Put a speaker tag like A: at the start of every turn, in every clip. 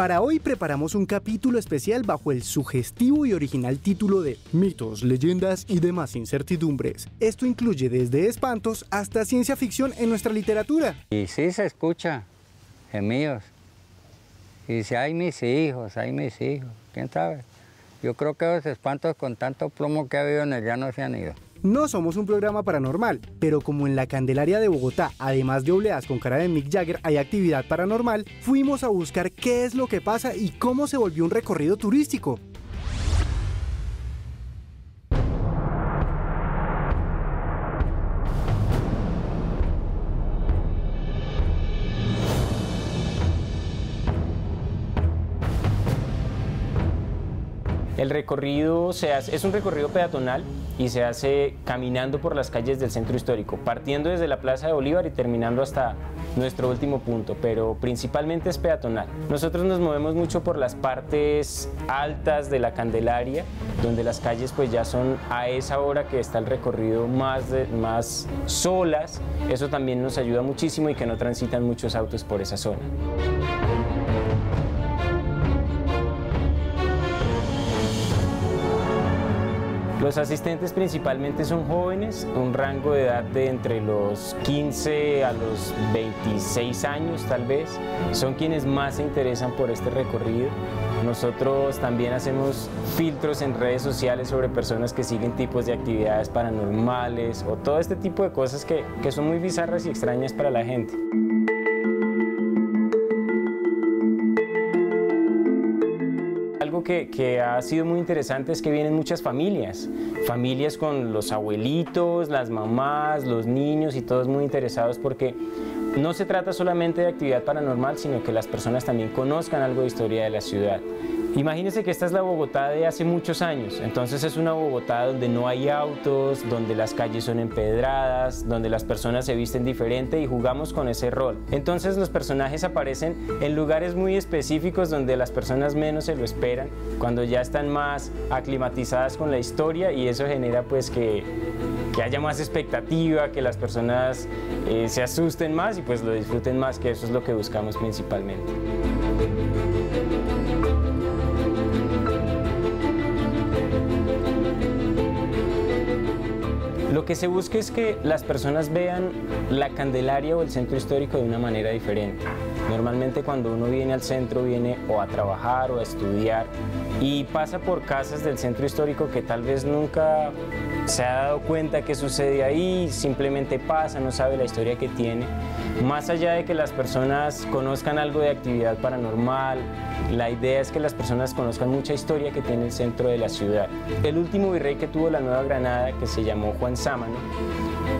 A: Para hoy preparamos un capítulo especial bajo el sugestivo y original título de Mitos, leyendas y demás incertidumbres. Esto incluye desde espantos hasta ciencia ficción en nuestra literatura.
B: Y sí se escucha gemidos. Y dice, ay mis hijos, ¿quién sabe? Yo creo que los espantos con tanto plomo que ha habido en el llano se han ido.
A: No somos un programa paranormal, pero como en la Candelaria de Bogotá, además de obleas con cara de Mick Jagger, hay actividad paranormal, fuimos a buscar qué es lo que pasa y cómo se volvió un recorrido turístico.
C: El recorrido es un recorrido peatonal y se hace caminando por las calles del centro histórico, partiendo desde la Plaza de Bolívar y terminando hasta nuestro último punto, pero principalmente es peatonal. Nosotros nos movemos mucho por las partes altas de la Candelaria, donde las calles pues ya son a esa hora que está el recorrido más solas. Eso también nos ayuda muchísimo y que no transitan muchos autos por esa zona. Los asistentes principalmente son jóvenes, un rango de edad de entre los 15 a los 26 años tal vez. Son quienes más se interesan por este recorrido. Nosotros también hacemos filtros en redes sociales sobre personas que siguen tipos de actividades paranormales o todo este tipo de cosas que son muy bizarras y extrañas para la gente. Algo que ha sido muy interesante es que vienen muchas familias con los abuelitos, las mamás, los niños y todos muy interesados porque no se trata solamente de actividad paranormal, sino que las personas también conozcan algo de historia de la ciudad. Imagínense que esta es la Bogotá de hace muchos años, entonces es una Bogotá donde no hay autos, donde las calles son empedradas, donde las personas se visten diferente y jugamos con ese rol. Entonces los personajes aparecen en lugares muy específicos donde las personas menos se lo esperan, cuando ya están más aclimatizadas con la historia y eso genera pues que haya más expectativa, que las personas se asusten más y pues lo disfruten más, que eso es lo que buscamos principalmente. Lo que se busca es que las personas vean la Candelaria o el centro histórico de una manera diferente. Normalmente cuando uno viene al centro viene o a trabajar o a estudiar y pasa por casas del centro histórico que tal vez nunca se ha dado cuenta que sucede ahí, simplemente pasa, no sabe la historia que tiene. Más allá de que las personas conozcan algo de actividad paranormal, la idea es que las personas conozcan mucha historia que tiene el centro de la ciudad. El último virrey que tuvo la Nueva Granada, que se llamó Juan Sámano,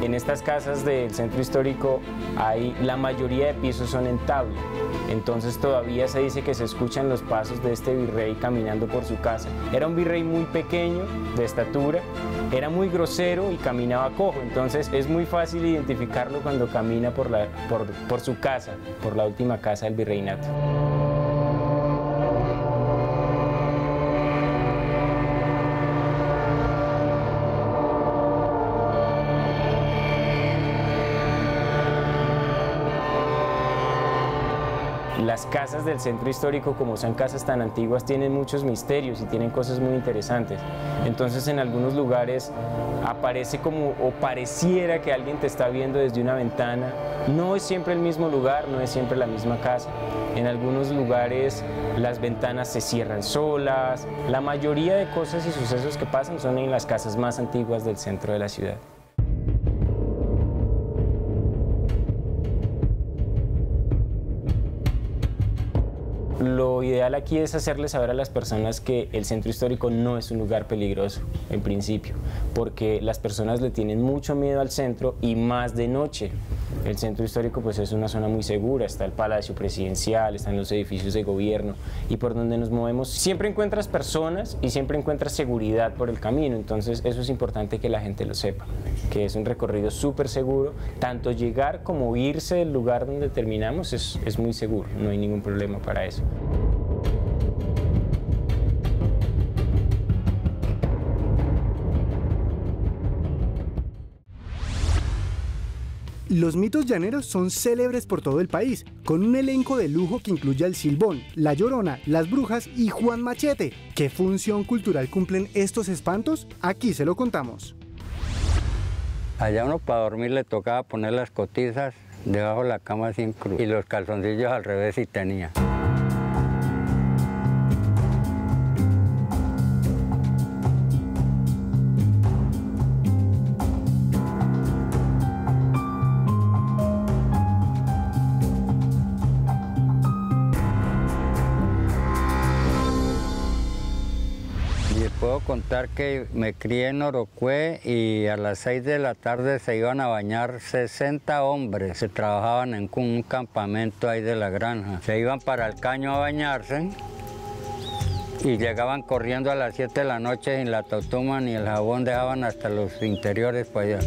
C: en estas casas del centro histórico la mayoría de pisos son en tabla, entonces todavía se dice que se escuchan los pasos de este virrey caminando por su casa. Era un virrey muy pequeño de estatura, era muy grosero y caminaba cojo, entonces es muy fácil identificarlo cuando camina por su casa, por la última casa del virreinato. Las casas del centro histórico, como son casas tan antiguas, tienen muchos misterios y tienen cosas muy interesantes. Entonces en algunos lugares aparece como o pareciera que alguien te está viendo desde una ventana. No es siempre el mismo lugar, no es siempre la misma casa. En algunos lugares las ventanas se cierran solas. La mayoría de cosas y sucesos que pasan son en las casas más antiguas del centro de la ciudad. Lo ideal aquí es hacerles saber a las personas que el centro histórico no es un lugar peligroso, en principio, porque las personas le tienen mucho miedo al centro y más de noche. El centro histórico pues es una zona muy segura, está el Palacio Presidencial, están los edificios de gobierno y por donde nos movemos siempre encuentras personas y siempre encuentras seguridad por el camino, entonces eso es importante que la gente lo sepa, que es un recorrido súper seguro, tanto llegar como irse del lugar donde terminamos es muy seguro, no hay ningún problema para eso.
A: Los mitos llaneros son célebres por todo el país, con un elenco de lujo que incluye al Silbón, la Llorona, las Brujas y Juan Machete. ¿Qué función cultural cumplen estos espantos? Aquí se lo contamos.
B: Allá uno para dormir le tocaba poner las cotizas debajo de la cama sin cruz y los calzoncillos al revés si tenía. Puedo contar que me crié en Orocué y a las 6 de la tarde se iban a bañar 60 hombres que trabajaban en un campamento ahí de la granja. Se iban para el caño a bañarse y llegaban corriendo a las 7 de la noche sin la totuma ni el jabón, dejaban hasta los interiores para allá.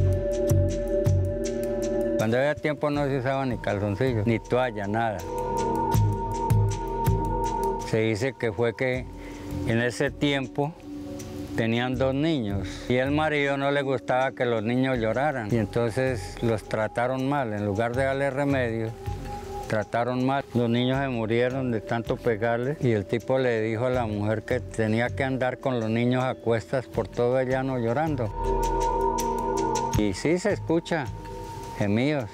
B: Cuando había tiempo no se usaba ni calzoncillos, ni toalla, nada. Se dice que fue que en ese tiempo tenían 2 niños y el marido no le gustaba que los niños lloraran y entonces los trataron mal. En lugar de darle remedio, trataron mal. Los niños se murieron de tanto pegarles y el tipo le dijo a la mujer que tenía que andar con los niños a cuestas por todo el llano llorando. Y sí se escucha gemidos.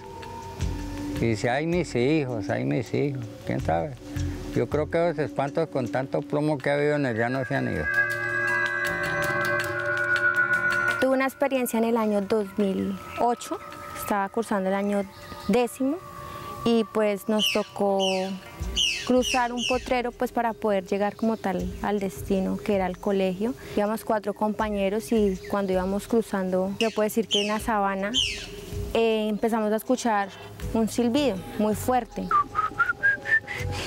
B: Y dice, ay mis hijos, ¿quién sabe? Yo creo que los espantos con tanto plomo que ha habido en el llano se han ido.
D: Tuve una experiencia en el año 2008, estaba cursando el año 10º y pues nos tocó cruzar un potrero pues para poder llegar como tal al destino que era el colegio. Íbamos 4 compañeros y cuando íbamos cruzando, yo puedo decir que en la sabana, empezamos a escuchar un silbido muy fuerte.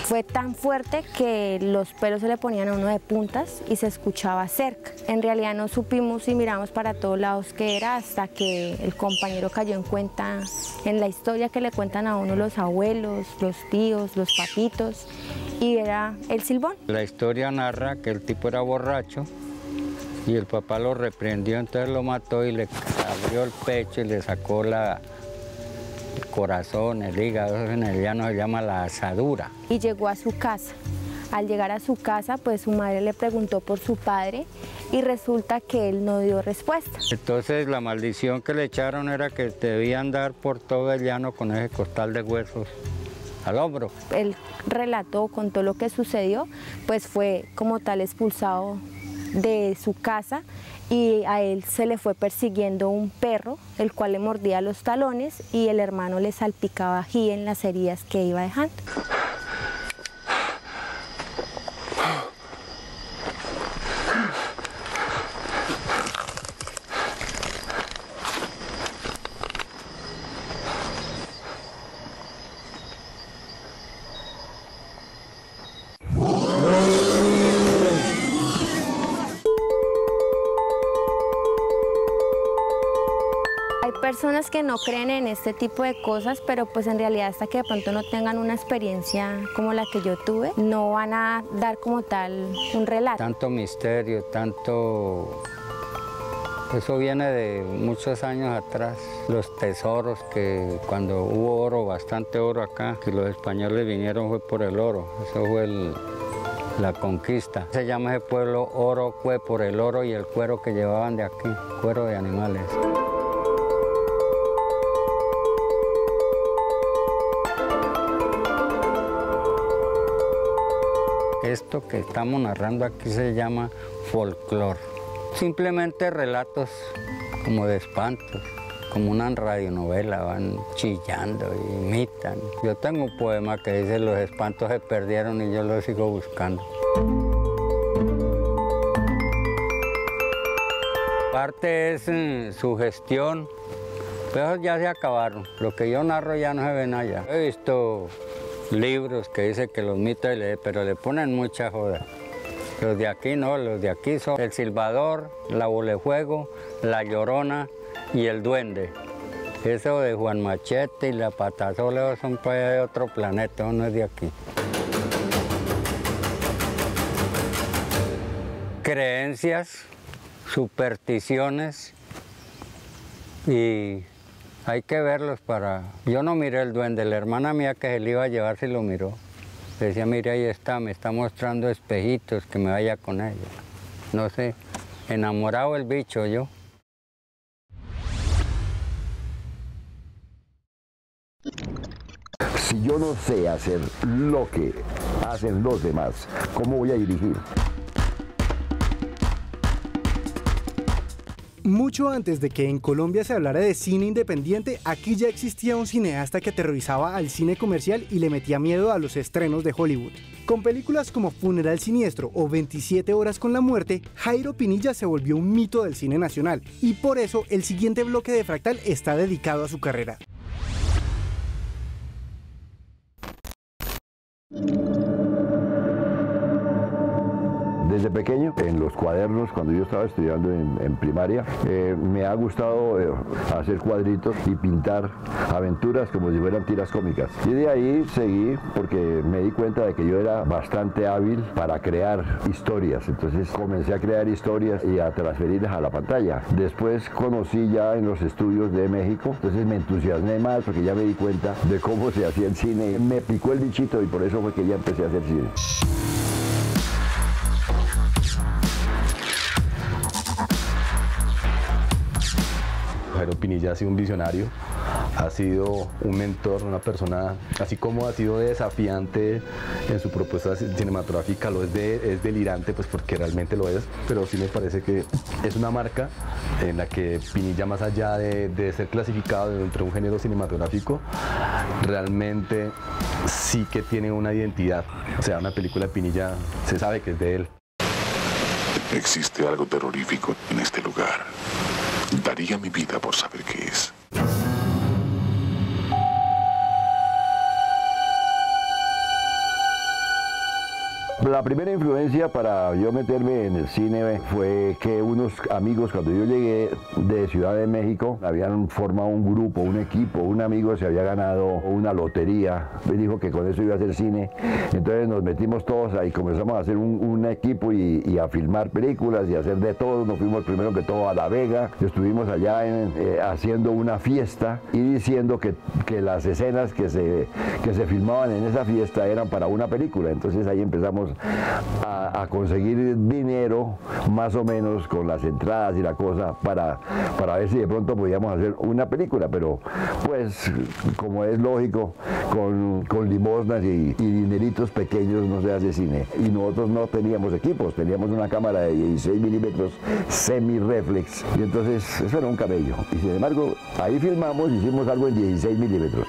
D: Fue tan fuerte que los pelos se le ponían a uno de puntas y se escuchaba cerca. En realidad no supimos y miramos para todos lados qué era hasta que el compañero cayó en cuenta en la historia que le cuentan a uno los abuelos, los tíos, los papitos, y era el silbón.
B: La historia narra que el tipo era borracho y el papá lo reprendió, entonces lo mató y le abrió el pecho y le sacó el corazón, el hígado, en el llano se llama la asadura.
D: Y llegó a su casa. Al llegar a su casa, pues su madre le preguntó por su padre y resulta que él no dio respuesta.
B: Entonces la maldición que le echaron era que debía andar por todo el llano con ese costal de huesos al hombro.
D: Él relató, contó lo que sucedió, pues fue como tal expulsado de su casa y a él se le fue persiguiendo un perro, el cual le mordía los talones y el hermano le salpicaba ají en las heridas que iba dejando. Personas que no creen en este tipo de cosas, pero pues en realidad hasta que de pronto no tengan una experiencia como la que yo tuve, no van a dar como tal un relato.
B: Tanto misterio, tanto... Eso viene de muchos años atrás. Los tesoros, que cuando hubo oro, bastante oro acá, que los españoles vinieron fue por el oro. Eso fue la conquista. Se llama ese pueblo Orocué por el oro y el cuero que llevaban de aquí, cuero de animales. Esto que estamos narrando aquí se llama folclore. Simplemente relatos como de espantos, como una radionovela, van chillando y imitan. Yo tengo un poema que dice los espantos se perdieron y yo los sigo buscando. Parte es sugestión, pero ya se acabaron. Lo que yo narro ya no se ven allá. He visto libros que dicen que los mitos, pero le ponen mucha joda. Los de aquí no, los de aquí son el silbador, la bolefuego, la llorona y el duende. Eso de Juan Machete y la patasola son para de otro planeta, no es de aquí. Creencias, supersticiones y Hay que verlos para... Yo no miré el duende, la hermana mía que se le iba a llevar sí lo miró. Decía, mire, ahí está, me está mostrando espejitos, que me vaya con ella. No sé, enamorado el bicho yo.
E: Si yo no sé hacer lo que hacen los demás, ¿cómo voy a dirigir?
A: Mucho antes de que en Colombia se hablara de cine independiente, aquí ya existía un cineasta que aterrorizaba al cine comercial y le metía miedo a los estrenos de Hollywood. Con películas como Funeral Siniestro o 27 horas con la muerte, Jairo Pinilla se volvió un mito del cine nacional, y por eso el siguiente bloque de Fractal está dedicado a su carrera.
E: Desde pequeño, en los cuadernos, cuando yo estaba estudiando en primaria, me ha gustado hacer cuadritos y pintar aventuras como si fueran tiras cómicas. Y de ahí seguí porque me di cuenta de que yo era bastante hábil para crear historias. Entonces comencé a crear historias y a transferirlas a la pantalla. Después conocí ya en los estudios de México, entonces me entusiasmé más porque ya me di cuenta de cómo se hacía el cine. Me picó el bichito y por eso fue que ya empecé a hacer cine.
F: Jairo Pinilla ha sido un visionario, ha sido un mentor, una persona, así como ha sido desafiante en su propuesta cinematográfica, es delirante, pues porque realmente lo es, pero sí me parece que es una marca en la que Pinilla, más allá de ser clasificado dentro de un género cinematográfico, realmente sí que tiene una identidad. O sea, una película de Pinilla se sabe que es de él.
G: Existe algo terrorífico en este lugar. Daría mi vida por saber qué es.
E: La primera influencia para yo meterme en el cine fue que unos amigos, cuando yo llegué de Ciudad de México, habían formado un grupo, un equipo, un amigo se había ganado una lotería, me dijo que con eso iba a hacer cine, entonces nos metimos todos ahí, comenzamos a hacer un equipo y a filmar películas y a hacer de todo. Nos fuimos primero que todo a La Vega, estuvimos allá haciendo una fiesta y diciendo que las escenas que se filmaban en esa fiesta eran para una película. Entonces ahí empezamos a conseguir dinero más o menos con las entradas y la cosa para ver si de pronto podíamos hacer una película, pero pues como es lógico, con limosnas y dineritos pequeños no se hace cine. Y nosotros no teníamos equipos, teníamos una cámara de 16 milímetros semi-reflex y entonces eso era un camello. Y sin embargo ahí filmamos, hicimos algo en 16 milímetros.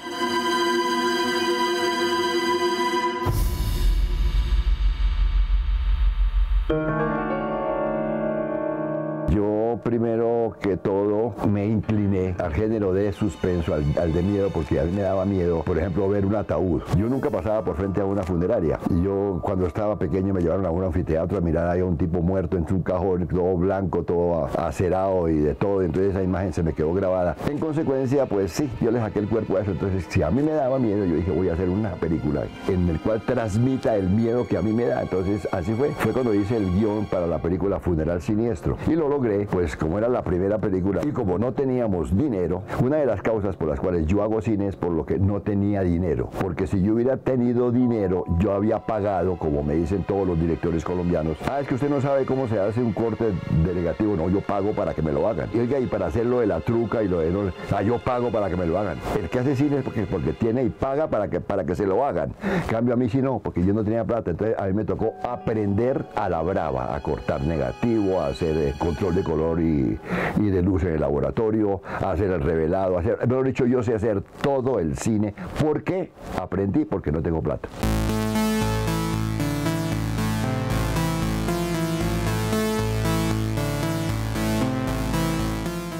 E: Yo primero que todo me incliné al género de suspenso, al de miedo, porque a mí me daba miedo, por ejemplo, ver un ataúd. Yo nunca pasaba por frente a una funeraria. Y yo cuando estaba pequeño me llevaron a un anfiteatro a mirar ahí a un tipo muerto en su cajón, todo blanco, todo acerado y de todo. Entonces esa imagen se me quedó grabada. En consecuencia, pues sí, yo le saqué el cuerpo a eso. Entonces, si a mí me daba miedo, yo dije, voy a hacer una película en el cual transmita el miedo que a mí me da. Entonces así fue. Fue cuando hice el guión para la película Funeral Siniestro. Y lo logré, pues como era la primera película y como no teníamos dinero, una de las causas por las cuales yo hago cine es por lo que no tenía dinero. Porque si yo hubiera tenido dinero, yo había pagado, como me dicen todos los directores colombianos, es que usted no sabe cómo se hace un corte de negativo. No, yo pago para que me lo hagan. Y oiga, y para hacerlo de la truca y lo de no, yo pago para que me lo hagan. El que hace cine es porque tiene y paga para que se lo hagan. En cambio a mí sí no, porque yo no tenía plata. Entonces a mí me tocó aprender a la brava, a cortar negativo, a hacer control de color y de luz en el laboratorio, a hacer el revelado, mejor dicho, yo sé hacer todo el cine. ¿Por qué? Aprendí porque no tengo plata.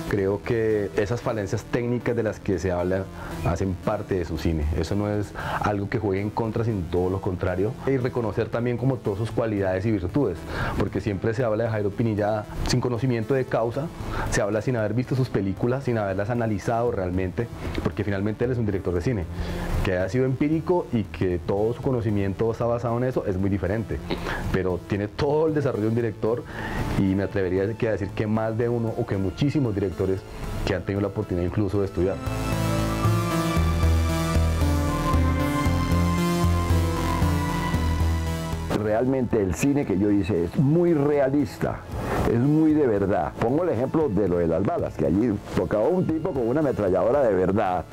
F: Creo que esas falencias técnicas de las que se habla hacen parte de su cine. Eso no es algo que juegue en contra, sino todo lo contrario. Y reconocer también como todas sus cualidades y virtudes, porque siempre se habla de Jairo Pinilla sin conocimiento de causa, se habla sin haber visto sus películas, sin haberlas analizado realmente, porque finalmente él es un director de cine, que ha sido empírico y que todo su conocimiento está basado en eso, es muy diferente, pero tiene todo el desarrollo de un director y me atrevería a decir que más de uno o que muchísimos directores que han tenido la oportunidad incluso de estudiar.
E: Realmente el cine que yo hice es muy realista, es muy de verdad. Pongo el ejemplo de lo de las balas, que allí tocaba un tipo con una ametralladora de verdad,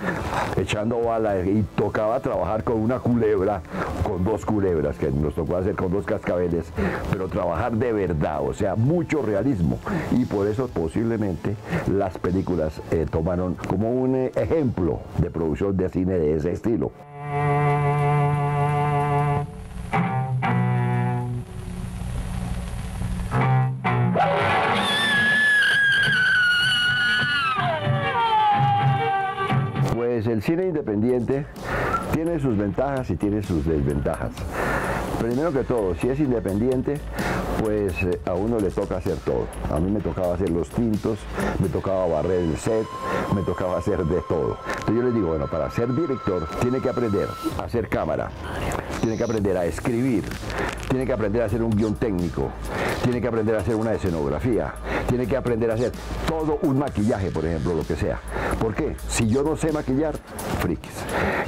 E: echando balas, y tocaba trabajar con una culebra, con 2 culebras, que nos tocó hacer con 2 cascabeles, pero trabajar de verdad, o sea, mucho realismo. Y por eso posiblemente las películas tomaron como un ejemplo de producción de cine de ese estilo. Pues el cine independiente tiene sus ventajas y tiene sus desventajas. Primero que todo, si es independiente, pues a uno le toca hacer todo. A mí me tocaba hacer los tintos, me tocaba barrer el set, me tocaba hacer de todo. Entonces yo les digo, bueno, para ser director tiene que aprender a hacer cámara, tiene que aprender a escribir, tiene que aprender a hacer un guión técnico, tiene que aprender a hacer una escenografía, tiene que aprender a hacer todo un maquillaje, por ejemplo, lo que sea. ¿Por qué? Si yo no sé maquillar, frikis.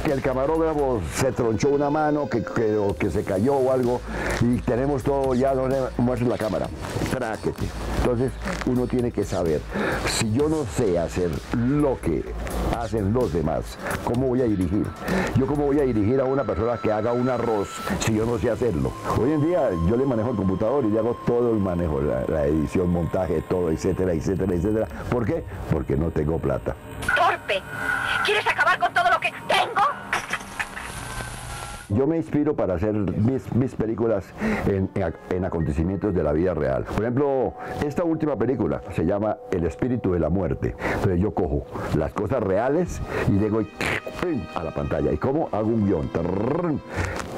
E: Que el camarógrafo se tronchó una mano, o que se cayó o algo, y tenemos todo ya, no le muestres la cámara, tráquete. Entonces uno tiene que saber, si yo no sé hacer lo que hacen los demás, ¿cómo voy a dirigir? Yo cómo voy a dirigir a una persona que haga un arroz si yo no sé hacerlo. Hoy en día yo le manejo el computador y le hago todo el manejo, la edición, montaje, todo, etcétera, etcétera, etcétera. ¿Por qué? Porque no tengo plata.
H: ¡Torpe! ¿Quieres acabar con todo lo que tengo?
E: Yo me inspiro para hacer mis películas en acontecimientos de la vida real. Por ejemplo, esta última película se llama El espíritu de la muerte. Entonces yo cojo las cosas reales y llego a la pantalla. ¿Y cómo? Hago un guión.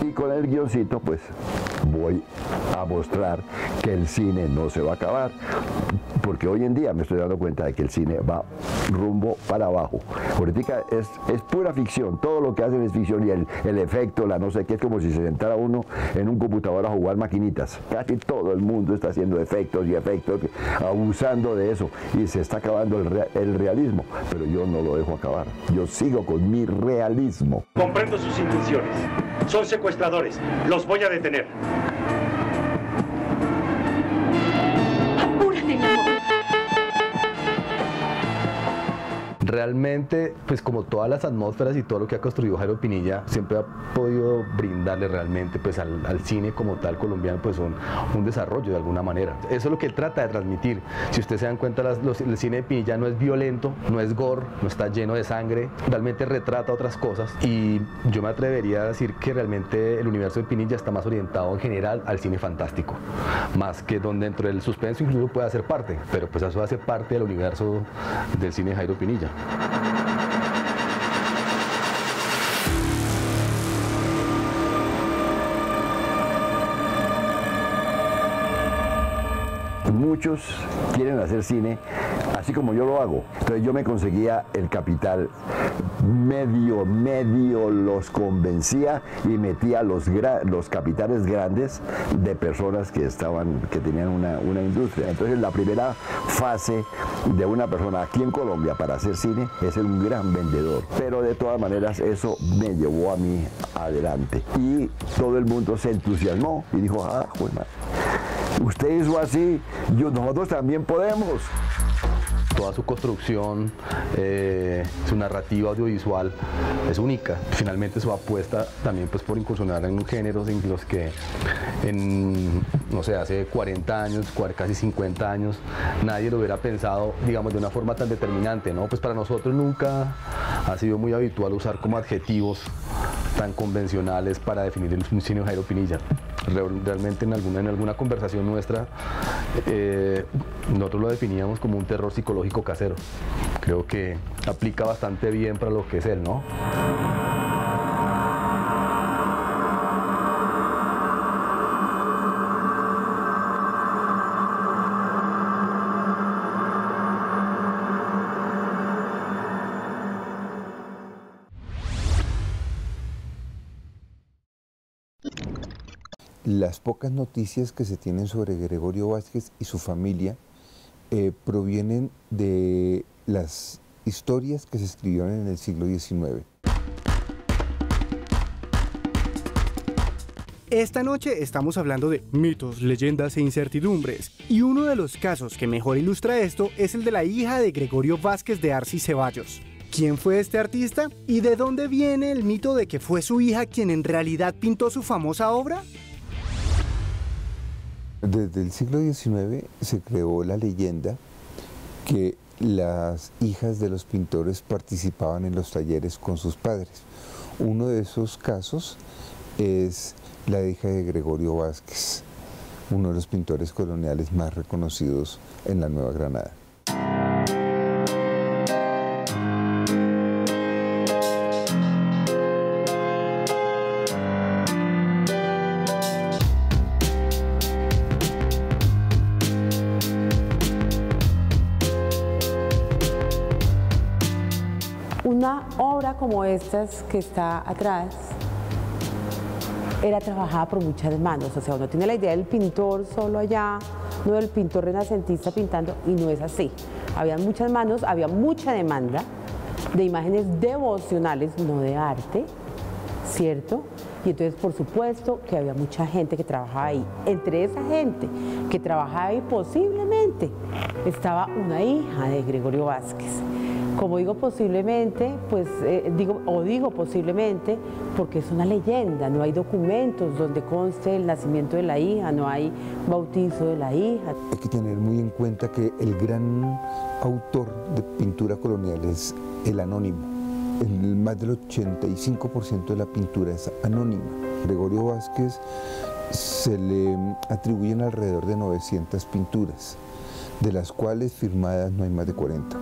E: Y con el guioncito pues voy a mostrar que el cine no se va a acabar. Porque hoy en día me estoy dando cuenta de que el cine va rumbo para abajo. Ahorita es pura ficción. Todo lo que hacen es ficción, y el efecto, la no sé qué, es como si se sentara uno en un computador a jugar maquinitas. Casi todo el mundo está haciendo efectos y efectos, abusando de eso, y se está acabando el realismo. Pero yo no lo dejo acabar. Yo sigo con mi realismo.
I: Comprendo sus intenciones. Son secuestradores. Los voy a detener.
F: Realmente, pues como todas las atmósferas y todo lo que ha construido Jairo Pinilla, siempre ha podido brindarle realmente pues al cine como tal colombiano pues un desarrollo de alguna manera. Eso es lo que él trata de transmitir. Si ustedes se dan cuenta, el cine de Pinilla no es violento, no es gore, no está lleno de sangre, realmente retrata otras cosas, y yo me atrevería a decir que realmente el universo de Pinilla está más orientado en general al cine fantástico, más que donde dentro del suspenso incluso puede hacer parte, pero pues eso hace parte del universo del cine de Jairo Pinilla.
E: Muchos quieren hacer cine así como yo lo hago. Entonces yo me conseguía el capital, medio los convencía y metía los capitales grandes de personas que tenían una industria. Entonces la primera fase de una persona aquí en Colombia para hacer cine es ser un gran vendedor. Pero de todas maneras eso me llevó a mí adelante. Y todo el mundo se entusiasmó y dijo, ah, pues madre, usted hizo así, nosotros también podemos.
F: Toda su construcción, su narrativa audiovisual es única. Finalmente su apuesta también pues por incursionar en géneros en los que no sé, hace 40 años, casi 50 años, nadie lo hubiera pensado, digamos, de una forma tan determinante, ¿no? Pues para nosotros nunca ha sido muy habitual usar como adjetivos tan convencionales para definir el cine de Jairo Pinilla. Realmente en alguna conversación nuestra nosotros lo definíamos como un terror psicológico casero. Creo que aplica bastante bien para lo que es él, ¿no?
J: las pocas noticias que se tienen sobre Gregorio Vázquez y su familia provienen de las historias que se escribieron en el siglo XIX.
A: Esta noche estamos hablando de mitos, leyendas e incertidumbres, y uno de los casos que mejor ilustra esto es el de la hija de Gregorio Vázquez de Arce y Ceballos. ¿Quién fue este artista? ¿Y de dónde viene el mito de que fue su hija quien en realidad pintó su famosa obra?
J: Desde el siglo XIX se creó la leyenda que las hijas de los pintores participaban en los talleres con sus padres. Uno de esos casos es la hija de Gregorio Vázquez, uno de los pintores coloniales más reconocidos en la Nueva Granada.
K: Una obra como estas que está atrás era trabajada por muchas manos, o sea, uno tiene la idea del pintor solo allá, no del pintor renacentista pintando, y no es así. Había muchas manos, había mucha demanda de imágenes devocionales, no de arte, ¿cierto? Y entonces, por supuesto, que había mucha gente que trabajaba ahí. Entre esa gente que trabajaba ahí, posiblemente, estaba una hija de Gregorio Vázquez. Como digo posiblemente, pues digo posiblemente porque es una leyenda, no hay documentos donde conste el nacimiento de la hija, no hay bautizo de la hija.
J: Hay que tener muy en cuenta que el gran autor de pintura colonial es el anónimo. Más del 85% de la pintura es anónima. Gregorio Vázquez se le atribuyen alrededor de 900 pinturas, de las cuales firmadas no hay más de 40.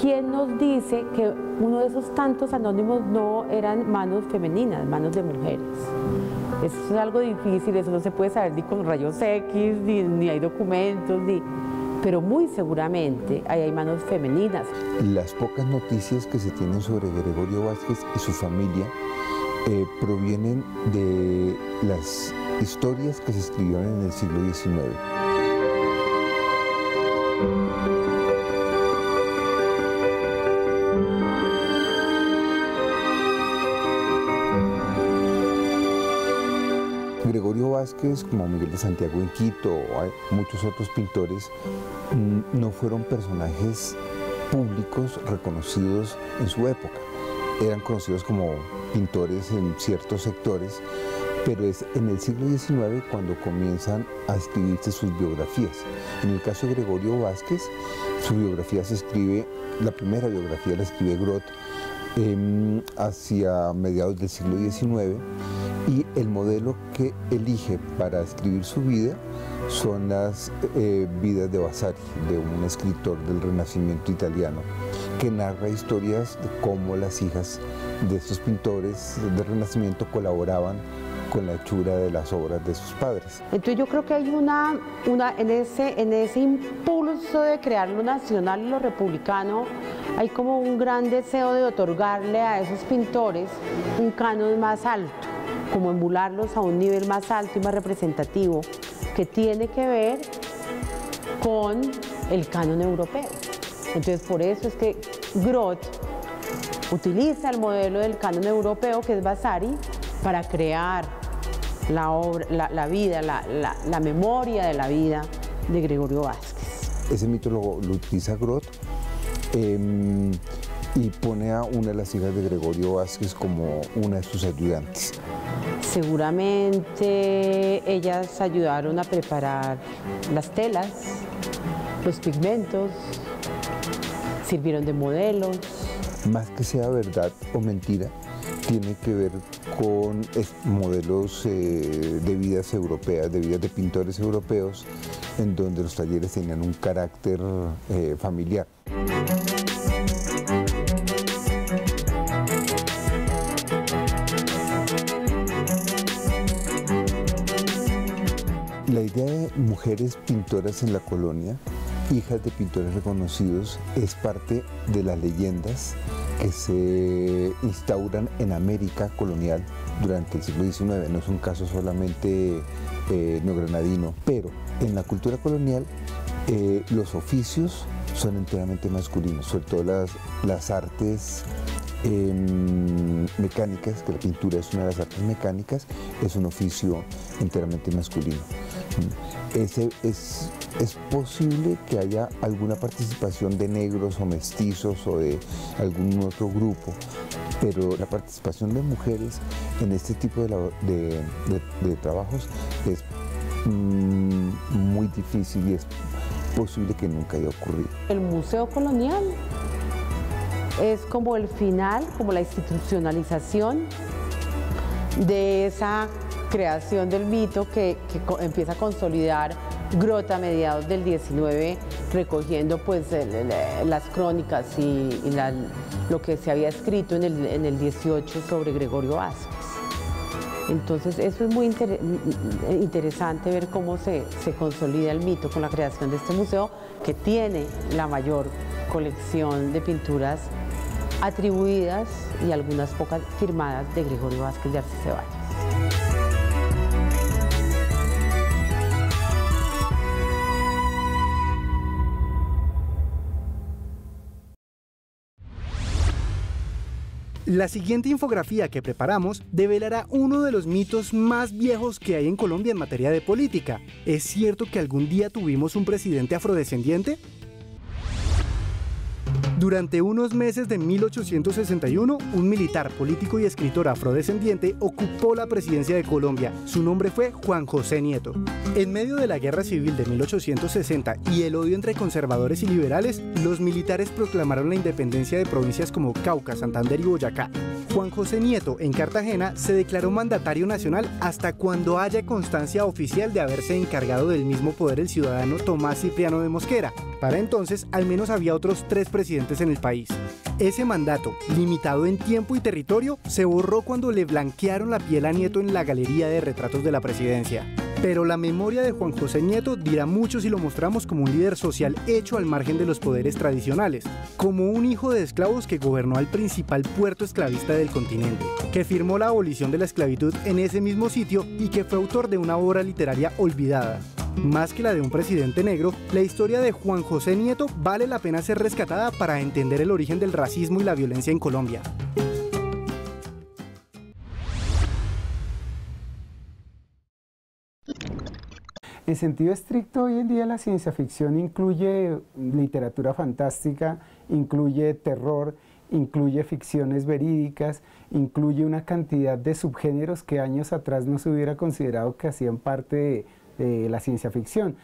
K: ¿Quién nos dice que uno de esos tantos anónimos no eran manos femeninas, manos de mujeres? Eso es algo difícil, eso no se puede saber ni con rayos X, ni hay documentos, pero muy seguramente ahí hay manos femeninas.
J: Las pocas noticias que se tienen sobre Gregorio Vázquez y su familia provienen de las historias que se escribieron en el siglo XIX. Gregorio Vázquez, como Miguel de Santiago en Quito o muchos otros pintores, no fueron personajes públicos reconocidos en su época. Eran conocidos como pintores en ciertos sectores, pero es en el siglo XIX cuando comienzan a escribirse sus biografías. En el caso de Gregorio Vázquez, su biografía se escribe, la primera biografía la escribe Grot hacia mediados del siglo XIX, y el modelo que elige para escribir su vida son las vidas de Vasari, de un escritor del Renacimiento italiano, que narra historias de cómo las hijas de estos pintores del Renacimiento colaboraban con la hechura de las obras de sus padres.
K: Entonces yo creo que hay en ese impulso de crear lo nacional y lo republicano, hay como un gran deseo de otorgarle a esos pintores un canon más alto, como emularlos a un nivel más alto y más representativo, que tiene que ver con el canon europeo. Entonces por eso es que Grot utiliza el modelo del canon europeo, que es Vasari, para crear la obra, la vida, la memoria de la vida de Gregorio Vázquez.
J: Ese mito lo utiliza Grot y pone a una de las hijas de Gregorio Vázquez como una de sus ayudantes.
K: Seguramente ellas ayudaron a preparar las telas, los pigmentos, sirvieron de modelos.
J: Más que sea verdad o mentira, tiene que ver con modelos de vidas europeas, de vidas de pintores europeos, en donde los talleres tenían un carácter familiar. La idea de mujeres pintoras en la colonia hijas de pintores reconocidos, es parte de las leyendas que se instauran en América colonial durante el siglo XIX. No es un caso solamente neogranadino, pero en la cultura colonial los oficios son enteramente masculinos, sobre todo las artes mecánicas, que la pintura es una de las artes mecánicas, es un oficio enteramente masculino. Es posible que haya alguna participación de negros o mestizos o de algún otro grupo, pero la participación de mujeres en este tipo de trabajos es muy difícil y es posible que nunca haya ocurrido.
K: El Museo Colonial es como el final, como la institucionalización de esa creación del mito que empieza a consolidar Grota a mediados del 19, recogiendo pues las crónicas y lo que se había escrito en el 18 sobre Gregorio Vázquez. Entonces eso es muy interesante ver cómo se consolida el mito con la creación de este museo, que tiene la mayor colección de pinturas atribuidas y algunas pocas firmadas de Gregorio Vázquez de Arce Ceballos.
A: La siguiente infografía que preparamos develará uno de los mitos más viejos que hay en Colombia en materia de política. ¿Es cierto que algún día tuvimos un presidente afrodescendiente? Durante unos meses de 1861, un militar, político y escritor afrodescendiente ocupó la presidencia de Colombia. Su nombre fue Juan José Nieto. En medio de la Guerra Civil de 1860 y el odio entre conservadores y liberales, los militares proclamaron la independencia de provincias como Cauca, Santander y Boyacá. Juan José Nieto, en Cartagena, se declaró mandatario nacional hasta cuando haya constancia oficial de haberse encargado del mismo poder el ciudadano Tomás Cipriano de Mosquera. Para entonces, al menos había otros 3 presidentes en el país. Ese mandato, limitado en tiempo y territorio, se borró cuando le blanquearon la piel a Nieto en la galería de retratos de la presidencia. Pero la memoria de Juan José Nieto dirá mucho si lo mostramos como un líder social hecho al margen de los poderes tradicionales, como un hijo de esclavos que gobernó al principal puerto esclavista del continente, que firmó la abolición de la esclavitud en ese mismo sitio y que fue autor de una obra literaria olvidada. Más que la de un presidente negro, la historia de Juan José Nieto vale la pena ser rescatada para entender el origen del racismo y la violencia en Colombia.
L: En sentido estricto, hoy en día la ciencia ficción incluye literatura fantástica, incluye terror, incluye ficciones verídicas, incluye una cantidad de subgéneros que años atrás no se hubiera considerado que hacían parte de la ciencia ficción.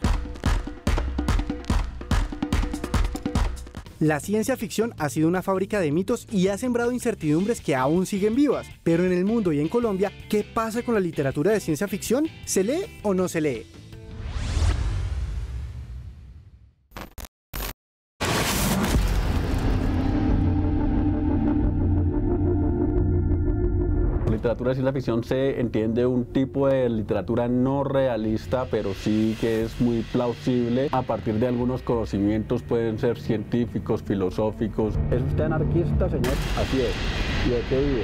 A: La ciencia ficción ha sido una fábrica de mitos y ha sembrado incertidumbres que aún siguen vivas. Pero en el mundo y en Colombia, ¿qué pasa con la literatura de ciencia ficción? ¿Se lee o no se lee?
M: Literatura de ciencia ficción se entiende un tipo de literatura no realista, pero sí que es muy plausible a partir de algunos conocimientos, pueden ser científicos, filosóficos. ¿Es usted anarquista, señor? Así es. ¿Y de qué vive?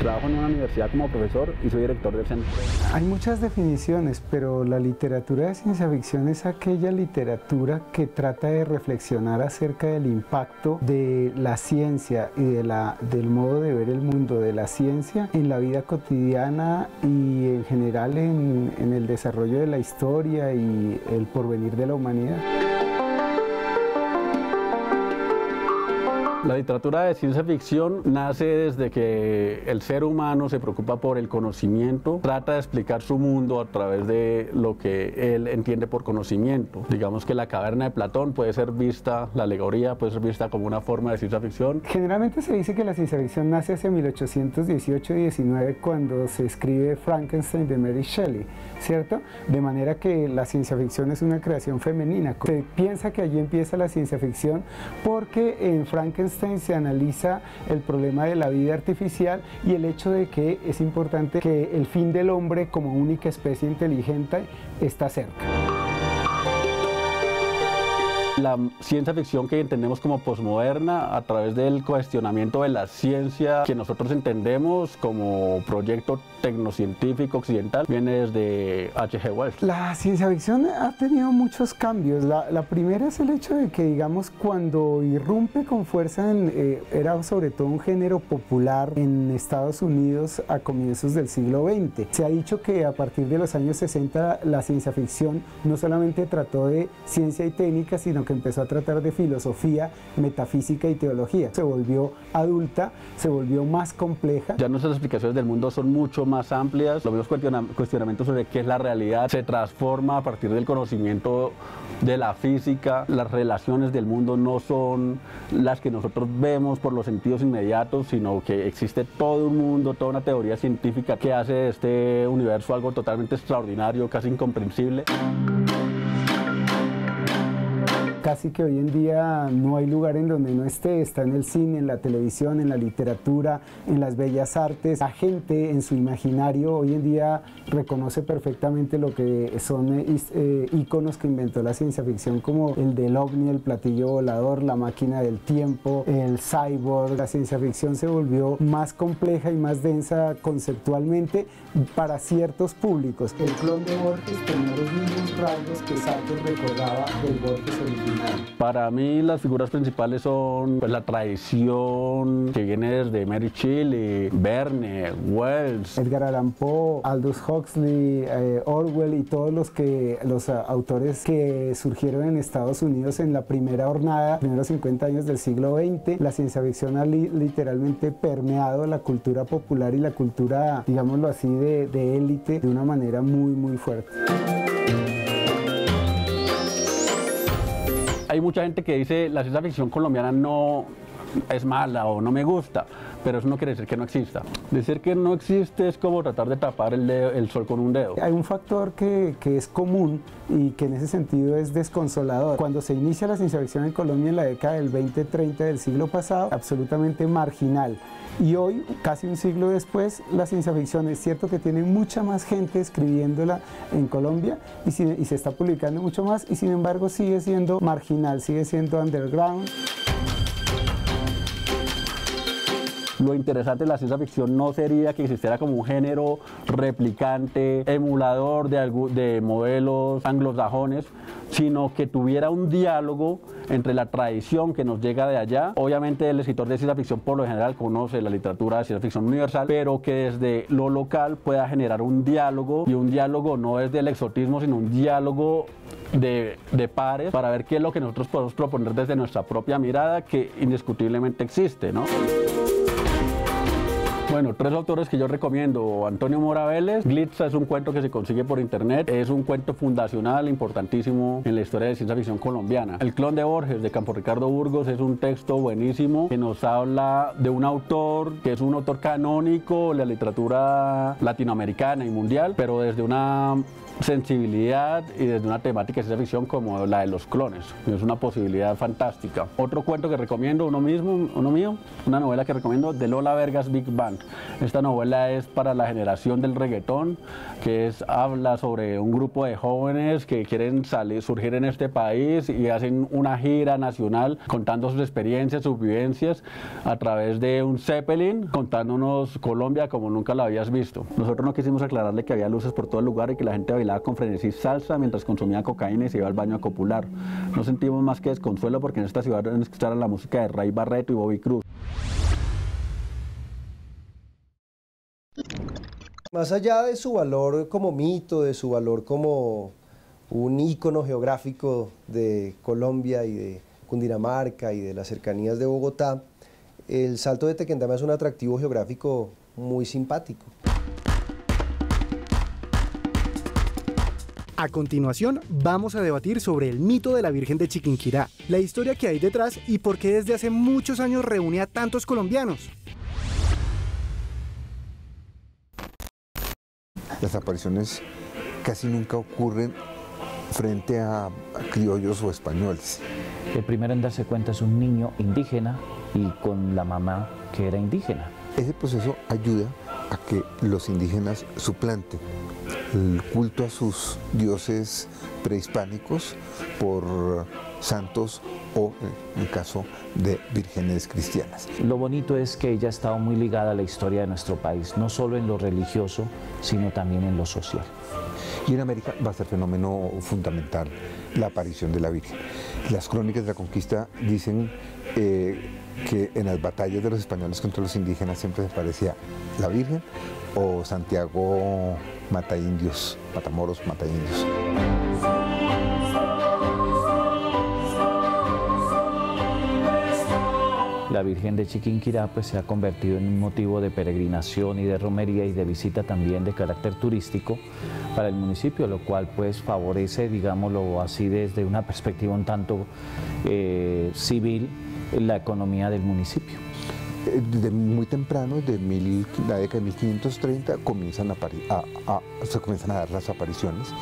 M: Trabajo en una universidad como profesor y soy director del centro.
L: Hay muchas definiciones, pero la literatura de ciencia ficción es aquella literatura que trata de reflexionar acerca del impacto de la ciencia y del modo de ver el mundo de la ciencia en la vida cotidiana y en general en el desarrollo de la historia y el porvenir de la humanidad.
M: La literatura de ciencia ficción nace desde que el ser humano se preocupa por el conocimiento, trata de explicar su mundo a través de lo que él entiende por conocimiento. Digamos que la caverna de Platón puede ser vista, la alegoría puede ser vista como una forma de ciencia ficción.
L: Generalmente se dice que la ciencia ficción nace hacia 1818-19 cuando se escribe Frankenstein de Mary Shelley, ¿cierto? De manera que la ciencia ficción es una creación femenina. Se piensa que allí empieza la ciencia ficción porque en Frankenstein se analiza el problema de la vida artificial y el hecho de que es importante que el fin del hombre como única especie inteligente está cerca.
M: La ciencia ficción que entendemos como posmoderna, a través del cuestionamiento de la ciencia que nosotros entendemos como proyecto tecnocientífico occidental, viene desde H.G. Wells.
L: La ciencia ficción ha tenido muchos cambios. La primera es el hecho de que, digamos, cuando irrumpe con fuerza, era sobre todo un género popular en Estados Unidos a comienzos del siglo XX. Se ha dicho que a partir de los años 60 la ciencia ficción no solamente trató de ciencia y técnica, sino que empezó a tratar de filosofía, metafísica y teología. Se volvió adulta, se volvió más compleja.
M: Ya nuestras explicaciones del mundo son mucho más amplias. Los mismos cuestionamientos sobre qué es la realidad se transforma a partir del conocimiento de la física. Las relaciones del mundo no son las que nosotros vemos por los sentidos inmediatos, sino que existe todo un mundo, toda una teoría científica que hace de este universo algo totalmente extraordinario, casi incomprensible.
L: Casi que hoy en día no hay lugar en donde no esté, está en el cine, en la televisión, en la literatura, en las bellas artes. La gente en su imaginario hoy en día reconoce perfectamente lo que son íconos que inventó la ciencia ficción, como el del ovni, el platillo volador, la máquina del tiempo, el cyborg. La ciencia ficción se volvió más compleja y más densa conceptualmente para ciertos públicos. El clon de Borges tenía los mismos rasgos que Sartre recordaba del Borges original.
M: Para mí las figuras principales son la tradición que viene desde Mary Shelley, Verne, Wells,
L: Edgar Allan Poe, Aldous Huxley, Orwell y todos los autores que surgieron en Estados Unidos en la primera hornada, primeros 50 años del siglo XX. La ciencia ficción ha literalmente permeado la cultura popular y la cultura, digámoslo así, de élite de una manera muy fuerte.
M: Hay mucha gente que dice la ciencia ficción colombiana no es mala o no me gusta, pero eso no quiere decir que no exista. Decir que no existe es como tratar de tapar el sol con un dedo.
L: Hay un factor que es común y que en ese sentido es desconsolador. Cuando se inicia la ciencia ficción en Colombia en la década del 20-30 del siglo pasado, absolutamente marginal. Y hoy, casi un siglo después, la ciencia ficción es cierto que tiene mucha más gente escribiéndola en Colombia y se está publicando mucho más, y sin embargo sigue siendo marginal, sigue siendo underground.
M: Lo interesante de la ciencia ficción no sería que existiera como un género replicante, emulador de modelos anglosajones, sino que tuviera un diálogo entre la tradición que nos llega de allá. Obviamente el escritor de ciencia ficción por lo general conoce la literatura de ciencia ficción universal, pero que desde lo local pueda generar un diálogo, y un diálogo no desde el exotismo, sino un diálogo de pares, para ver qué es lo que nosotros podemos proponer desde nuestra propia mirada, que indiscutiblemente existe, ¿no? Bueno, 3 autores que yo recomiendo: Antonio Mora Vélez. Glitza es un cuento que se consigue por internet, es un cuento fundacional importantísimo en la historia de ciencia ficción colombiana. El clon de Borges, de Campo Ricardo Burgos, es un texto buenísimo que nos habla de un autor que es un autor canónico de la literatura latinoamericana y mundial, pero desde una sensibilidad y desde una temática de ciencia ficción como la de los clones. Es una posibilidad fantástica. Otro cuento que recomiendo, uno mío, una novela que recomiendo, de Lola Vergas, Big Bang. Esta novela es para la generación del reggaetón, habla sobre un grupo de jóvenes que quieren surgir en este país y hacen una gira nacional contando sus experiencias, sus vivencias a través de un Zeppelin, contándonos Colombia como nunca la habías visto. Nosotros no quisimos aclararle que había luces por todo el lugar y que la gente bailaba con frenesí salsa mientras consumía cocaína y se iba al baño a copular. No sentimos más que desconsuelo porque en esta ciudad deben escuchar la música de Ray Barreto y Bobby Cruz.
N: Más allá de su valor como mito, de su valor como un ícono geográfico de Colombia y de Cundinamarca y de las cercanías de Bogotá, el Salto de Tequendama es un atractivo geográfico muy simpático.
A: A continuación, vamos a debatir sobre el mito de la Virgen de Chiquinquirá, la historia que hay detrás y por qué desde hace muchos años reúne a tantos colombianos.
J: Las apariciones casi nunca ocurren frente a criollos o españoles.
O: El primero en darse cuenta es un niño indígena y con la mamá que era indígena.
J: Ese proceso ayuda a que los indígenas suplanten el culto a sus dioses prehispánicos por santos o, en el caso de vírgenes cristianas.
O: Lo bonito es que ella ha estado muy ligada a la historia de nuestro país, no solo en lo religioso, sino también en lo social.
J: Y en América va a ser fenómeno fundamental la aparición de la Virgen. Las crónicas de la conquista dicen que en las batallas de los españoles contra los indígenas siempre aparecía la Virgen o Santiago Mataindios, Matamoros Mataindios.
O: La Virgen de Chiquinquirá pues se ha convertido en un motivo de peregrinación y de romería y de visita también de carácter turístico para el municipio, lo cual pues favorece, digámoslo así, desde una perspectiva un tanto civil, la economía del municipio.
J: Desde muy temprano, desde la década de 1530, se comienzan a dar las apariciones,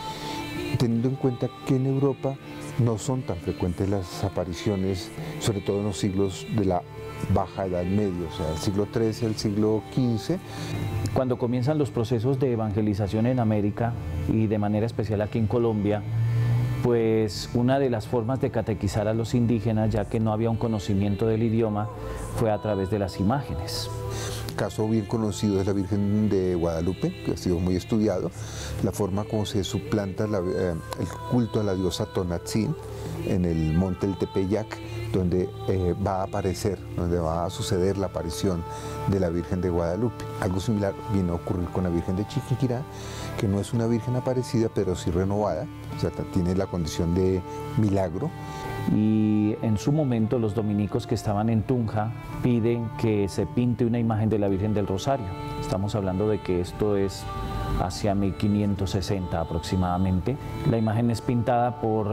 J: teniendo en cuenta que en Europa no son tan frecuentes las apariciones, sobre todo en los siglos de la Baja Edad Media, o sea, el siglo XIII, el siglo XV.
O: Cuando comienzan los procesos de evangelización en América y de manera especial aquí en Colombia, pues una de las formas de catequizar a los indígenas, ya que no había un conocimiento del idioma, fue a través de las imágenes.
J: Caso bien conocido es la Virgen de Guadalupe, que ha sido muy estudiado, la forma como se suplanta el culto a la diosa Tonatzin en el monte del Tepeyac, donde va a aparecer, donde va a suceder la aparición de la Virgen de Guadalupe. Algo similar vino a ocurrir con la Virgen de Chiquinquirá, que no es una Virgen aparecida, pero sí renovada, o sea, tiene la condición de milagro.
O: Y en su momento los dominicos que estaban en Tunja piden que se pinte una imagen de la Virgen del Rosario. Estamos hablando de que esto es hacia 1560 aproximadamente. La imagen es pintada por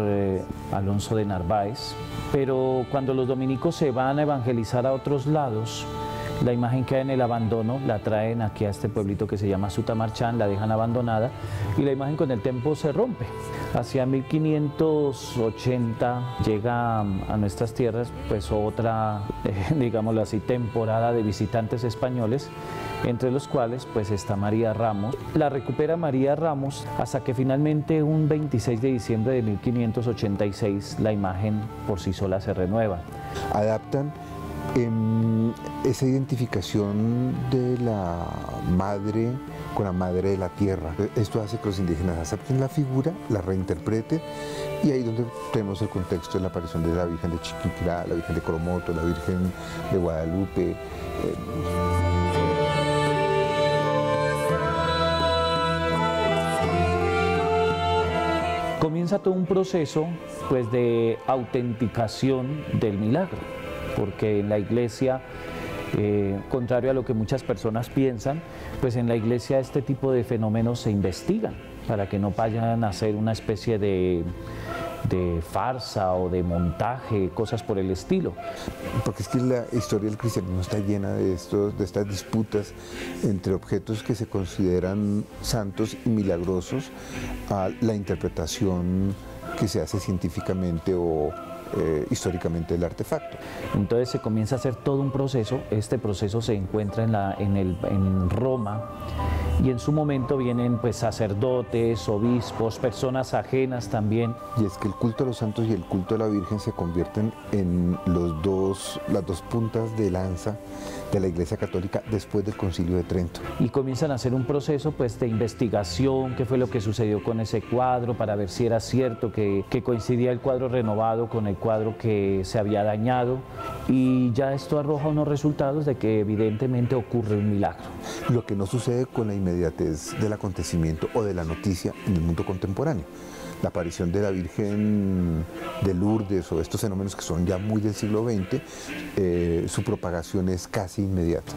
O: Alonso de Narváez, pero cuando los dominicos se van a evangelizar a otros lados, la imagen queda en el abandono, la traen aquí a este pueblito que se llama Sutamarchán, la dejan abandonada y la imagen con el tiempo se rompe. Hacia 1580 llega a nuestras tierras pues otra, digámoslo así, temporada de visitantes españoles, entre los cuales pues está María Ramos. La recupera María Ramos hasta que finalmente un 26 de diciembre de 1586 la imagen por sí sola se renueva.
J: Adaptan esa identificación de la madre con la madre de la tierra. Esto hace que los indígenas acepten la figura, la reinterpreten, y ahí es donde tenemos el contexto de la aparición de la Virgen de Chiquinquirá, la Virgen de Coromoto, la Virgen de Guadalupe.
O: Comienza todo un proceso pues, de autenticación del milagro, porque en la iglesia, contrario a lo que muchas personas piensan, pues en la iglesia este tipo de fenómenos se investigan para que no vayan a ser una especie de farsa o de montaje, cosas por el estilo.
J: Porque es que la historia del cristianismo está llena de estas disputas entre objetos que se consideran santos y milagrosos a la interpretación que se hace científicamente o históricamente del artefacto.
O: Entonces se comienza a hacer todo un proceso. Este proceso se encuentra en Roma, y en su momento vienen pues sacerdotes, obispos, personas ajenas también.
J: Y es que el culto a los santos y el culto a la Virgen se convierten en las dos puntas de lanza de la Iglesia Católica después del Concilio de Trento.
O: Y comienzan a hacer un proceso pues de investigación, qué fue lo que sucedió con ese cuadro, para ver si era cierto que coincidía el cuadro renovado con el cuadro que se había dañado, y ya esto arroja unos resultados de que evidentemente ocurre un milagro.
J: Lo que no sucede con la inmediatez del acontecimiento o de la noticia en el mundo contemporáneo. La aparición de la Virgen de Lourdes o estos fenómenos que son ya muy del siglo XX, su propagación es casi inmediata.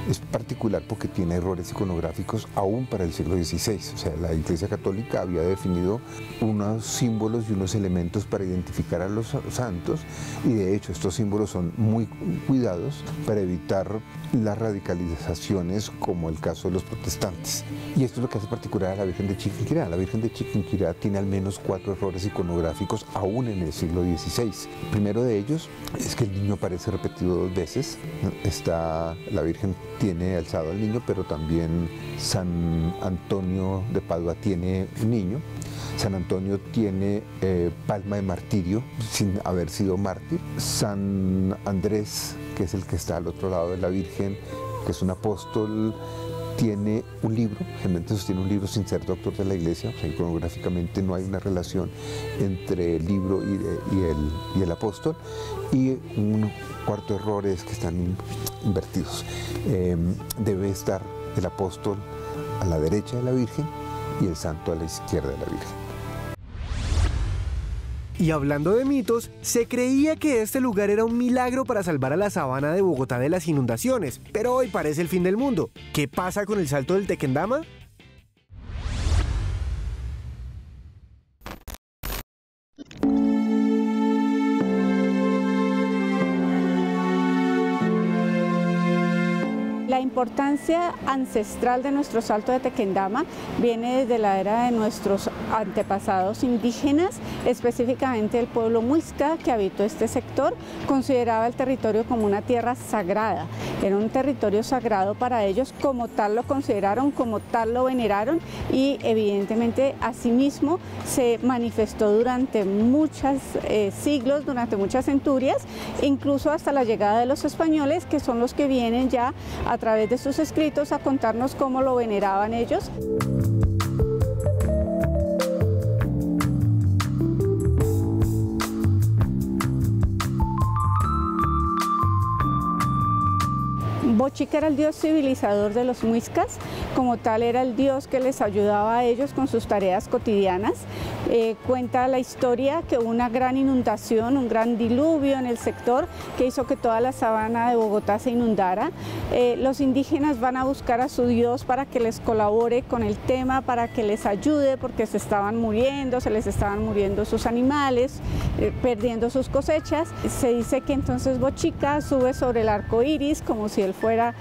J: es particular porque tiene errores iconográficos aún para el siglo XVI. O sea, la Iglesia Católica había definido unos símbolos y unos elementos para identificar a los santos, y de hecho estos símbolos son muy cuidados para evitar las radicalizaciones, como el caso de los protestantes. Y esto es lo que hace particular a la Virgen de Chiquinquirá. La Virgen de Chiquinquirá tiene al menos 4 errores iconográficos aún en el siglo XVI. El primero de ellos es que el niño aparece repetido 2 veces. La Virgen tiene alzado al niño, pero también San Antonio de Padua tiene un niño. San Antonio tiene palma de martirio sin haber sido mártir. San Andrés, que es el que está al otro lado de la Virgen, que es un apóstol, tiene un libro, generalmente sostiene un libro sin ser doctor de la Iglesia. O sea, iconográficamente no hay una relación entre el libro y el apóstol. Y un cuarto error es que están invertidos. Debe estar el apóstol a la derecha de la Virgen y el santo a la izquierda de la Virgen.
A: Y hablando de mitos, se creía que este lugar era un milagro para salvar a la sabana de Bogotá de las inundaciones, pero hoy parece el fin del mundo. ¿Qué pasa con el Salto del Tequendama?
P: La importancia ancestral de nuestro Salto de Tequendama viene desde la era de nuestros antepasados indígenas, específicamente el pueblo muisca que habitó este sector, consideraba el territorio como una tierra sagrada. Era un territorio sagrado para ellos, como tal lo consideraron, como tal lo veneraron, y evidentemente asimismo se manifestó durante muchos siglos, durante muchas centurias, incluso hasta la llegada de los españoles, que son los que vienen ya a través de sus escritos a contarnos cómo lo veneraban ellos. Bochica era el dios civilizador de los muiscas, como tal era el dios que les ayudaba a ellos con sus tareas cotidianas. Cuenta la historia que hubo una gran inundación, un gran diluvio en el sector que hizo que toda la sabana de Bogotá se inundara. Los indígenas van a buscar a su dios para que les colabore con el tema, para que les ayude, porque se estaban muriendo, se les estaban muriendo sus animales, perdiendo sus cosechas. Se dice que entonces Bochica sube sobre el arco iris como si él fuera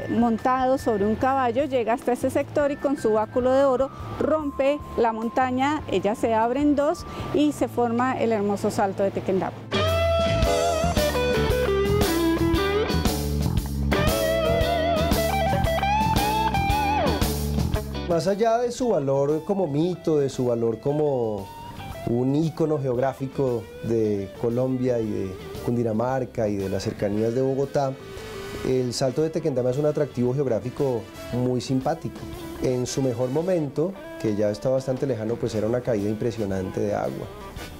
P: montado sobre un caballo, llega hasta ese sector y con su báculo de oro rompe la montaña, ella se abre en 2 y se forma el hermoso Salto de Tequendama.
N: Más allá de su valor como mito, de su valor como un ícono geográfico de Colombia y de Cundinamarca y de las cercanías de Bogotá, el Salto de Tequendama es un atractivo geográfico muy simpático. En su mejor momento, que ya está bastante lejano, pues era una caída impresionante de agua,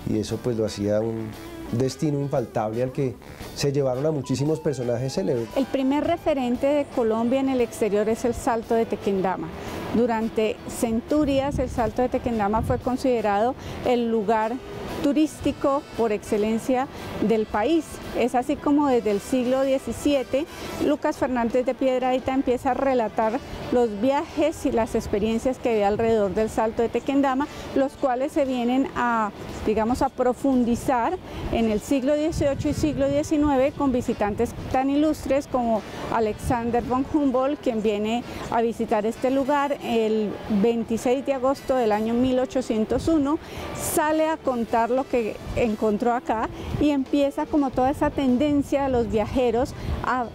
N: y eso pues lo hacía un destino infaltable al que se llevaron a muchísimos personajes célebres.
P: El primer referente de Colombia en el exterior es el Salto de Tequendama. Durante centurias el Salto de Tequendama fue considerado el lugar turístico por excelencia del país. Es así como desde el siglo XVII Lucas Fernández de Piedrahita empieza a relatar los viajes y las experiencias que había alrededor del Salto de Tequendama, los cuales se vienen a, digamos, a profundizar en el siglo XVIII y siglo XIX con visitantes tan ilustres como Alexander von Humboldt, quien viene a visitar este lugar el 26 de agosto del año 1801, sale a contar lo que encontró acá y empieza como toda esa tendencia de los viajeros a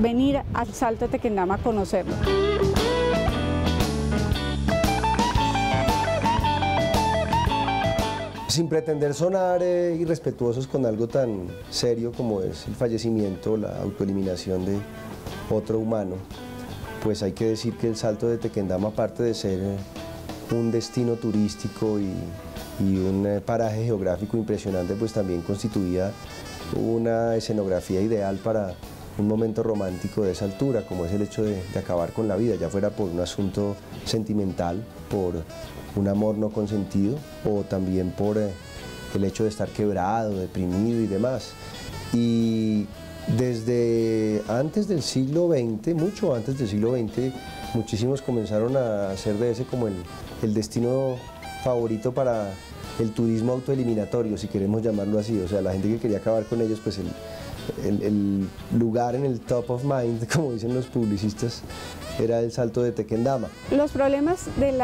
P: venir al Salto de Tequendama a conocerlo.
N: Sin pretender sonar irrespetuosos con algo tan serio como es el fallecimiento, la autoeliminación de otro humano, pues hay que decir que el Salto de Tequendama, aparte de ser un destino turístico y un paraje geográfico impresionante, pues también constituía una escenografía ideal para un momento romántico de esa altura, como es el hecho de acabar con la vida, ya fuera por un asunto sentimental, por un amor no consentido, o también por el hecho de estar quebrado, deprimido y demás. Y Desde antes del siglo XX, mucho antes del siglo XX, muchísimos comenzaron a hacer de ese como el destino favorito para el turismo autoeliminatorio, si queremos llamarlo así. O sea, la gente que quería acabar con ellos, pues el lugar en el top of mind, como dicen los publicistas, era el Salto de Tequendama.
P: Los problemas del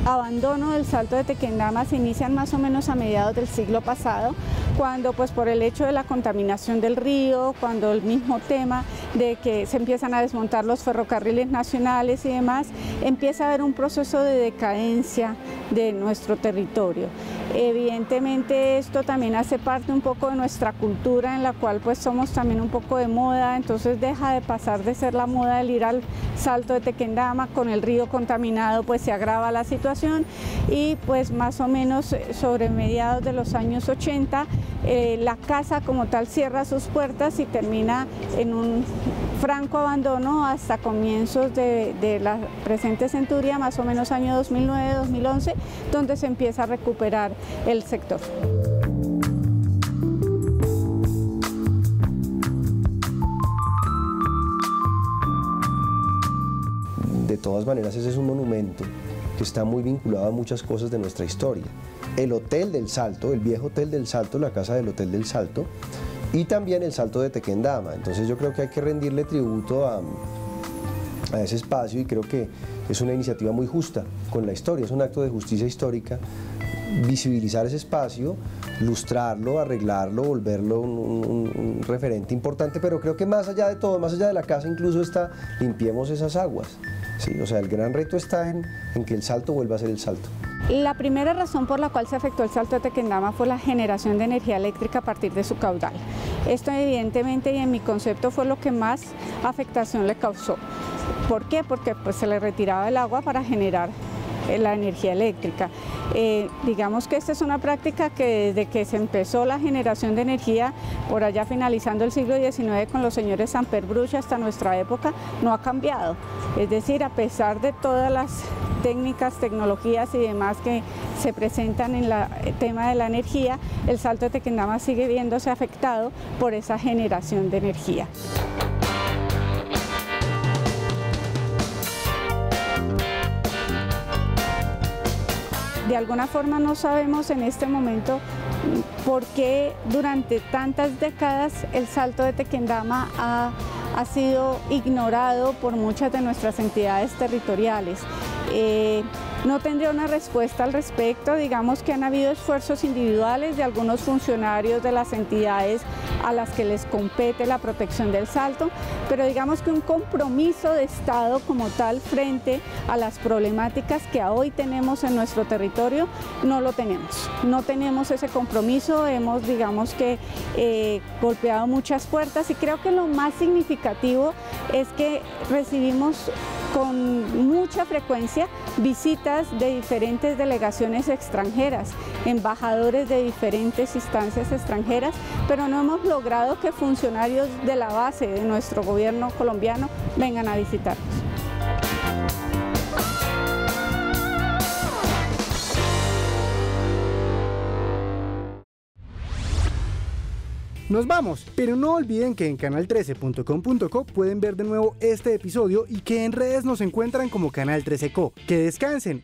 P: abandono del Salto de Tequendama se inician más o menos a mediados del siglo pasado, cuando pues por el hecho de la contaminación del río, cuando el mismo tema de que se empiezan a desmontar los ferrocarriles nacionales y demás, empieza a haber un proceso de decadencia de nuestro territorio. Evidentemente esto también hace parte un poco de nuestra cultura, en la cual pues somos también un poco de moda, entonces deja de pasar de ser la moda el ir al Salto de Tequendama. Con el río contaminado pues se agrava la situación, y pues más o menos sobre mediados de los años 80 la casa como tal cierra sus puertas y termina en un franco abandono hasta comienzos de la presente centuria, más o menos año 2009-2011, donde se empieza a recuperar el sector.
N: De todas maneras, ese es un monumento que está muy vinculado a muchas cosas de nuestra historia. El Hotel del Salto, el viejo Hotel del Salto, la casa del Hotel del Salto, y también el Salto de Tequendama. Entonces yo creo que hay que rendirle tributo a ese espacio, y creo que es una iniciativa muy justa con la historia, es un acto de justicia histórica visibilizar ese espacio, lustrarlo, arreglarlo, volverlo un referente importante, pero creo que más allá de todo, más allá de la casa incluso está limpiemos esas aguas. Sí, o sea, el gran reto está en que el Salto vuelva a ser el Salto.
P: La primera razón por la cual se afectó el Salto de Tequendama fue la generación de energía eléctrica a partir de su caudal. Esto evidentemente, y en mi concepto, fue lo que más afectación le causó. ¿Por qué? Porque pues, se le retiraba el agua para generar la energía eléctrica. Digamos que esta es una práctica que desde que se empezó la generación de energía, por allá finalizando el siglo XIX con los señores Samper-Bruch hasta nuestra época, no ha cambiado. Es decir, a pesar de todas las técnicas, tecnologías y demás que se presentan en el tema de la energía, el Salto de Tequendama sigue viéndose afectado por esa generación de energía. De alguna forma no sabemos en este momento por qué durante tantas décadas el Salto de Tequendama ha sido ignorado por muchas de nuestras entidades territoriales. No tendría una respuesta al respecto. Digamos que han habido esfuerzos individuales de algunos funcionarios de las entidades a las que les compete la protección del Salto, pero digamos que un compromiso de Estado como tal frente a las problemáticas que hoy tenemos en nuestro territorio no lo tenemos. No tenemos ese compromiso, hemos digamos que golpeado muchas puertas, y creo que lo más significativo es que recibimos con mucha frecuencia visitas de diferentes delegaciones extranjeras, embajadores de diferentes instancias extranjeras, pero no hemos logrado que funcionarios de la base de nuestro gobierno colombiano vengan a visitarnos.
A: Nos vamos, pero no olviden que en canal13.com.co pueden ver de nuevo este episodio y que en redes nos encuentran como Canal 13 Co. ¡Que descansen!